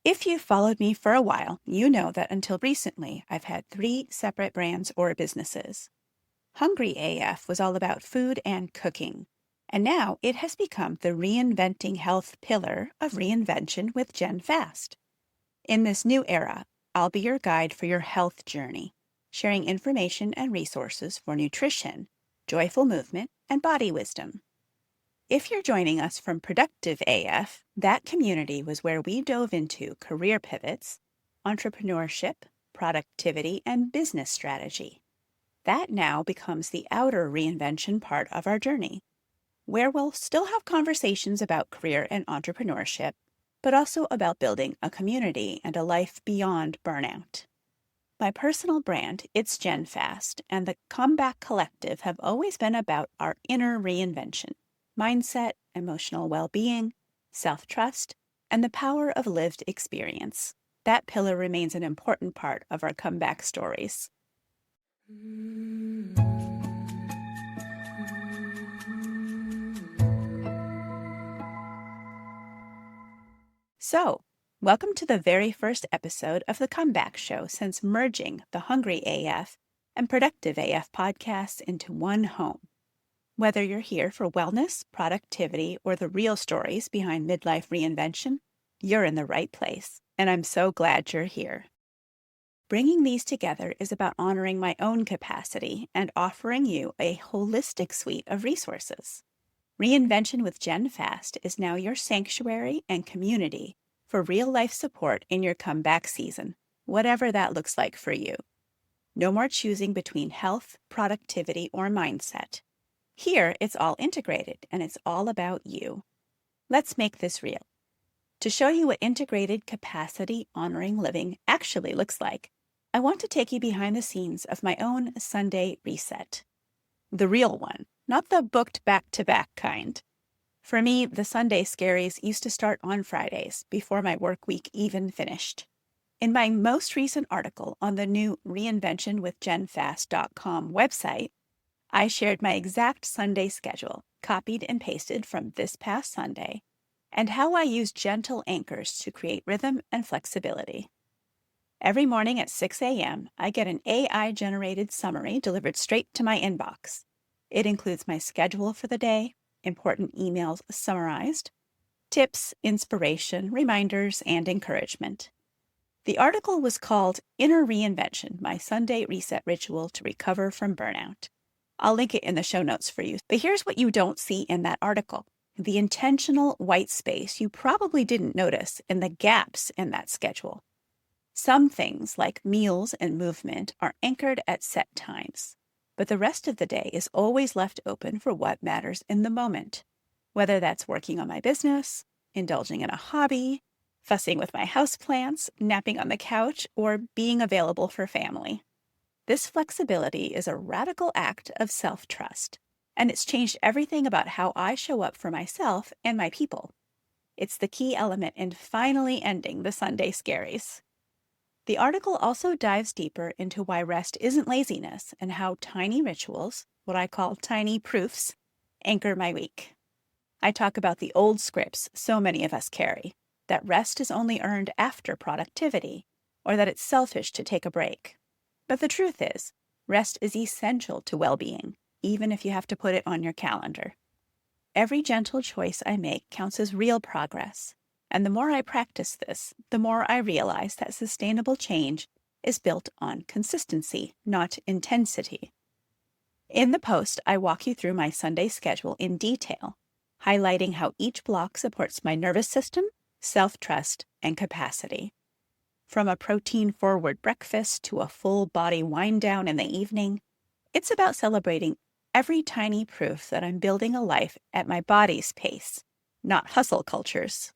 If you've followed me for a while, you know that until recently, I've had 3 separate brands or businesses. Hungry AF was all about food and cooking, and now it has become the reinventing health pillar of Reinvention with JennFast. In this new era, I'll be your guide for your health journey, sharing information and resources for nutrition, joyful movement, and body wisdom. If you're joining us from Productive AF, that community was where we dove into career pivots, entrepreneurship, productivity, and business strategy. That now becomes the outer reinvention part of our journey, where we'll still have conversations about career and entrepreneurship, but also about building a community and a life beyond burnout. My personal brand, ItsJennFast, and the Comeback Collective have always been about our inner reinvention. Mindset, emotional well-being, self-trust, and the power of lived experience. That pillar remains an important part of our comeback stories. So, welcome to the very first episode of the Comeback Show since merging the Hungry AF and Productive AF podcasts into one home. Whether you're here for wellness, productivity, or the real stories behind midlife reinvention, you're in the right place, and I'm so glad you're here. Bringing these together is about honoring my own capacity and offering you a holistic suite of resources. Reinvention with JennFast is now your sanctuary and community for real-life support in your comeback season, whatever that looks like for you. No more choosing between health, productivity, or mindset. Here, it's all integrated, and it's all about you. Let's make this real. To show you what integrated capacity-honoring living actually looks like, I want to take you behind the scenes of my own Sunday reset. The real one, not the booked back-to-back kind. For me, the Sunday scaries used to start on Fridays before my work week even finished. In my most recent article on the new reinventionwithjennfast.com website, I shared my exact Sunday schedule, copied and pasted from this past Sunday, and how I use gentle anchors to create rhythm and flexibility. Every morning at 6 a.m., I get an AI-generated summary delivered straight to my inbox. It includes my schedule for the day, important emails summarized, tips, inspiration, reminders, and encouragement. The article was called Inner Reinvention, My Sunday Reset Ritual to Recover from Burnout. I'll link it in the show notes for you. But here's what you don't see in that article: the intentional white space you probably didn't notice in the gaps in that schedule. Some things, like meals and movement, are anchored at set times, but the rest of the day is always left open for what matters in the moment, whether that's working on my business, indulging in a hobby, fussing with my houseplants, napping on the couch, or being available for family. This flexibility is a radical act of self-trust, and it's changed everything about how I show up for myself and my people. It's the key element in finally ending the Sunday scaries. The article also dives deeper into why rest isn't laziness and how tiny rituals, what I call tiny proofs, anchor my week. I talk about the old scripts so many of us carry, that rest is only earned after productivity, or that it's selfish to take a break. But the truth is, rest is essential to well-being, even if you have to put it on your calendar. Every gentle choice I make counts as real progress, and the more I practice this, the more I realize that sustainable change is built on consistency, not intensity. In the post, I walk you through my Sunday schedule in detail, highlighting how each block supports my nervous system, self-trust, and capacity. From a protein-forward breakfast to a full-body wind-down in the evening, it's about celebrating every tiny proof that I'm building a life at my body's pace, not hustle culture's.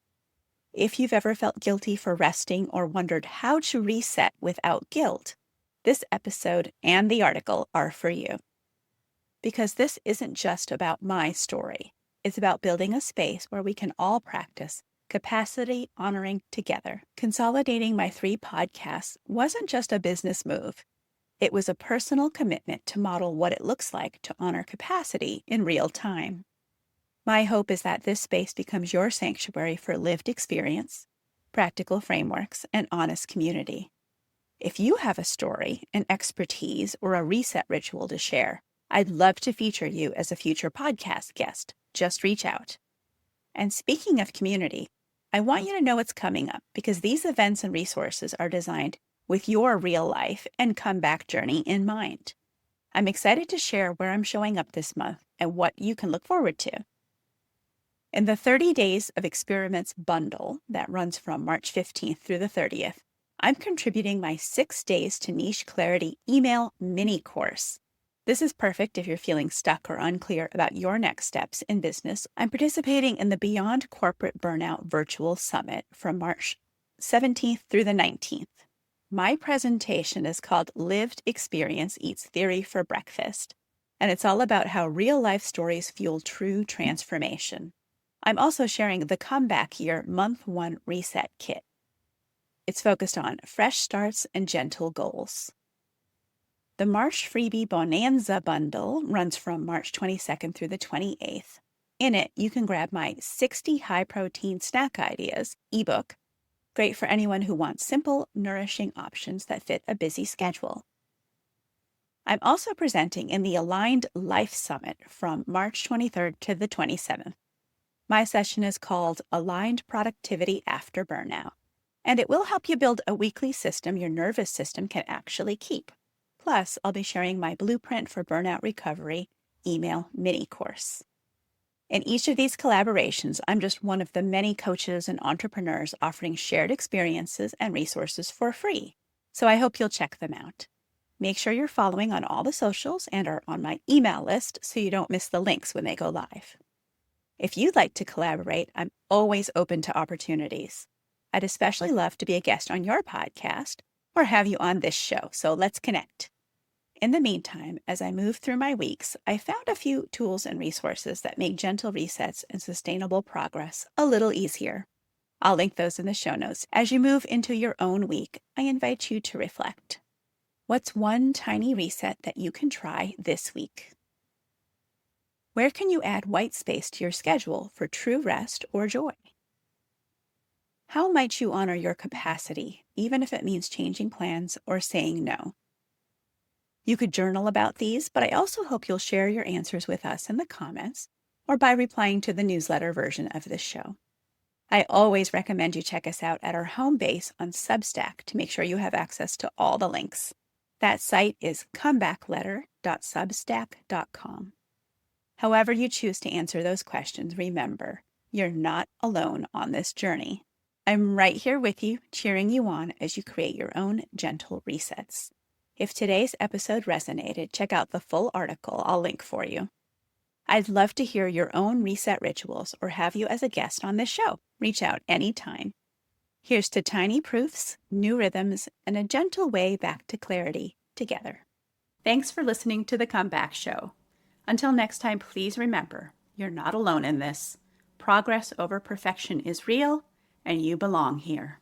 If you've ever felt guilty for resting or wondered how to reset without guilt, this episode and the article are for you. Because this isn't just about my story. It's about building a space where we can all practice capacity honoring together. Consolidating my 3 podcasts wasn't just a business move. It was a personal commitment to model what it looks like to honor capacity in real time. My hope is that this space becomes your sanctuary for lived experience, practical frameworks, and honest community. If you have a story, an expertise, or a reset ritual to share, I'd love to feature you as a future podcast guest. Just reach out. And speaking of community, I want you to know what's coming up because these events and resources are designed with your real life and comeback journey in mind. I'm excited to share where I'm showing up this month and what you can look forward to. In the 30 Days of Experiments bundle that runs from March 15th through the 30th, I'm contributing my 6 Days to Niche Clarity email mini course. This is perfect if you're feeling stuck or unclear about your next steps in business. I'm participating in the Beyond Corporate Burnout Virtual Summit from March 17th through the 19th. My presentation is called Lived Experience Eats Theory for Breakfast, and it's all about how real-life stories fuel true transformation. I'm also sharing the Comeback Year Month 1 Reset Kit. It's focused on fresh starts and gentle goals. The March Freebie Bonanza bundle runs from March 22nd through the 28th. In it, you can grab my 60 high-protein snack ideas ebook, great for anyone who wants simple, nourishing options that fit a busy schedule. I'm also presenting in the Aligned Life Summit from March 23rd to the 27th. My session is called Aligned Productivity After Burnout, and it will help you build a weekly system your nervous system can actually keep. Plus, I'll be sharing my Blueprint for Burnout Recovery email mini course. In each of these collaborations, I'm just one of the many coaches and entrepreneurs offering shared experiences and resources for free, so I hope you'll check them out. Make sure you're following on all the socials and are on my email list so you don't miss the links when they go live. If you'd like to collaborate, I'm always open to opportunities. I'd especially love to be a guest on your podcast or have you on this show, so let's connect. In the meantime, as I move through my weeks, I found a few tools and resources that make gentle resets and sustainable progress a little easier. I'll link those in the show notes. As you move into your own week, I invite you to reflect. What's one tiny reset that you can try this week? Where can you add white space to your schedule for true rest or joy? How might you honor your capacity, even if it means changing plans or saying no? You could journal about these, but I also hope you'll share your answers with us in the comments or by replying to the newsletter version of this show. I always recommend you check us out at our home base on Substack to make sure you have access to all the links. That site is comebackletter.substack.com. However you choose to answer those questions, remember, you're not alone on this journey. I'm right here with you, cheering you on as you create your own gentle resets. If today's episode resonated, check out the full article I'll link for you. I'd love to hear your own reset rituals or have you as a guest on this show. Reach out anytime. Here's to tiny proofs, new rhythms, and a gentle way back to clarity together. Thanks for listening to The Comeback Show. Until next time, please remember, you're not alone in this. Progress over perfection is real, and you belong here.